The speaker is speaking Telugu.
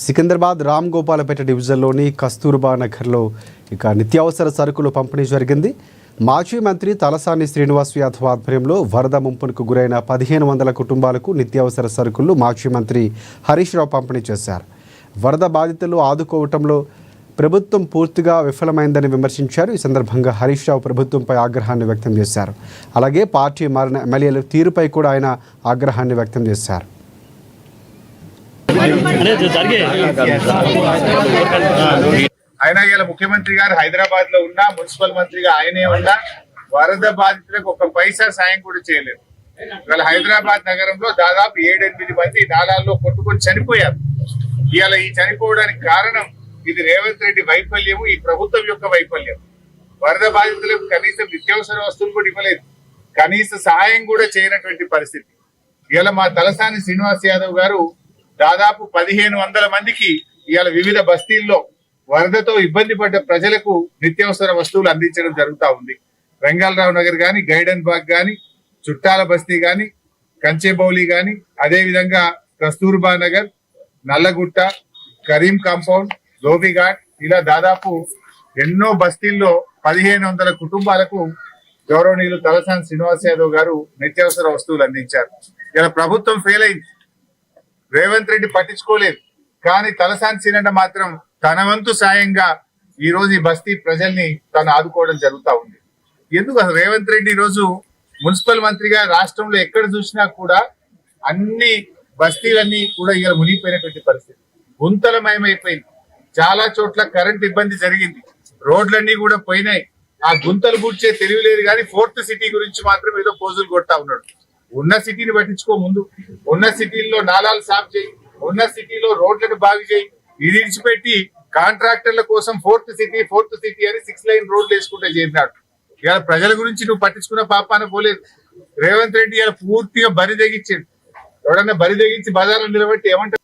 సికింద్రాబాద్ రామ్ గోపాలపేట డివిజన్లోని కస్తూర్బా నగర్లో నిత్యావసర సరుకులు పంపిణీ జరిగింది. మాజీ మంత్రి తలసాని శ్రీనివాస్ యాదవ్ ఆధ్వర్యంలో వరద ముంపునకు గురైన 1500 కుటుంబాలకు నిత్యావసర సరుకులు మాజీ మంత్రి హరీష్ రావు పంపిణీ చేశారు. వరద బాధితులు ఆదుకోవటంలో ప్రభుత్వం పూర్తిగా విఫలమైందని విమర్శించారు. ఈ సందర్భంగా హరీష్ రావు ప్రభుత్వంపై ఆగ్రహాన్ని వ్యక్తం చేశారు. అలాగే పార్టీ మారిన ఎమ్మెల్యేల తీరుపై కూడా ఆయన ఆగ్రహాన్ని వ్యక్తం చేశారు. ఆయన ఇలా ముఖ్యమంత్రి గారు హైదరాబాద్ లో ఉన్నా, మున్సిపల్ మంత్రిగా ఆయనే ఉన్నా వరద బాధితులకు ఒక పైసా సాయం కూడా చేయలేదు. ఇవాళ హైదరాబాద్ నగరంలో దాదాపు 7-8 మంది నాలాల్లో కొట్టుకొని చనిపోయారు. ఇవాళ ఈ చనిపోవడానికి కారణం ఇది రేవంత్ రెడ్డి వైఫల్యము, ఈ ప్రభుత్వం యొక్క వైఫల్యం. వరద బాధితులకు కనీసం నిత్యావసర వస్తువులు కూడా ఇవ్వలేదు, కనీస సహాయం కూడా చేయనటువంటి పరిస్థితి. ఇవాళ మా తలసాని శ్రీనివాస్ యాదవ్ గారు దాదాపు 1500 మందికి ఇవాళ వివిధ బస్తీల్లో వరదతో ఇబ్బంది పడ్డ ప్రజలకు నిత్యావసర వస్తువులు అందించడం జరుగుతూ ఉంది. రంగాలరావు నగర్ గాని, గైడెన్ బాగ్ గాని, చుట్టాల బస్తీ గాని, కంచేబౌలి గాని, అదేవిధంగా కస్తూర్బా నగర్, నల్లగుట్ట, కరీం కాంపౌండ్, ధోబిఘాట్, ఇలా దాదాపు ఎన్నో బస్తీల్లో 1500 కుటుంబాలకు గౌరవనీయులు తలసాని శ్రీనివాస్ యాదవ్ గారు నిత్యావసర వస్తువులు అందించారు. ఇలా ప్రభుత్వం ఫెయిల్ అయింది, రేవంత్ రెడ్డి పట్టించుకోలేదు. కానీ తలసాని శ్రీనన్న మాత్రం తన వంతు సాయంగా ఈ రోజు ఈ బస్తీ ప్రజల్ని తను ఆదుకోవడం జరుగుతూ ఉంది. ఎందుకు అసలు రేవంత్ రెడ్డి ఈ రోజు మున్సిపల్ మంత్రిగా రాష్ట్రంలో ఎక్కడ చూసినా కూడా అన్ని బస్తీలన్నీ కూడా ఇలా మునిగిపోయినటువంటి పరిస్థితి, గుంతలమయమైపోయింది. చాలా చోట్ల కరెంట్ ఇబ్బంది జరిగింది, రోడ్లన్నీ కూడా పోయినాయి. ఆ గుంతలు పూడ్చే తెలివి లేదు. కానీ 4th సిటీ గురించి మాత్రం ఏదో పోజులు కొడతా ఉన్నాడు. ఉన్న సిటీని పట్టించుకో, ముందు ఉన్న సిటీల్లో నాలాలు సాఫ్ చేయి, ఉన్న సిటీలో రోడ్లను బాగు చేయి. ఇది విడిచిపెట్టి కాంట్రాక్టర్ల కోసం 4th సిటీ అని 6 లైన్ రోడ్లు వేసుకుంటే చేరినాడు. ఇవాళ ప్రజల గురించి నువ్వు పట్టించుకున్న పాపాన పోలేదు. రేవంత్ రెడ్డి ఇలా పూర్తిగా బరి తెగించాడు. ఎవడన్నా బరి తెగించి బజార్లో నిలబెట్టి ఏమంటారు?